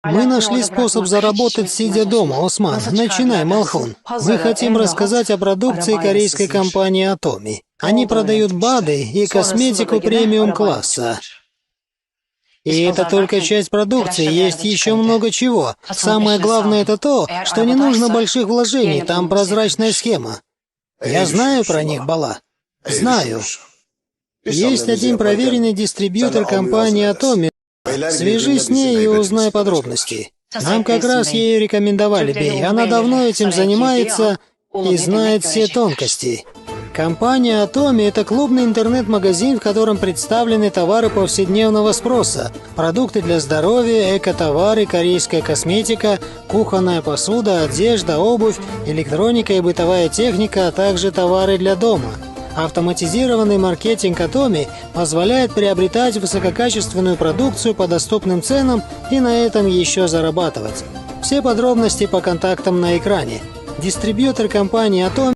Мы нашли способ заработать, сидя дома, Осман. Начинай, Малхун. Мы хотим рассказать о продукции корейской компании Atomy. Они продают БАДы и косметику премиум-класса. И это только часть продукции, есть еще много чего. Самое главное это то, что не нужно больших вложений, там прозрачная схема. Я знаю про них, Бала. Знаю. Есть один проверенный дистрибьютор компании Atomy. Свяжись с ней и узнай подробности. Нам как раз ей рекомендовали, Бей. Она давно этим занимается и знает все тонкости. Компания Atomy – это клубный интернет-магазин, в котором представлены товары повседневного спроса, продукты для здоровья, эко-товары, корейская косметика, кухонная посуда, одежда, обувь, электроника и бытовая техника, а также товары для дома. Автоматизированный маркетинг Atomy позволяет приобретать высококачественную продукцию по доступным ценам и на этом еще зарабатывать. Все подробности по контактам на экране. Дистрибьютор компании Atomy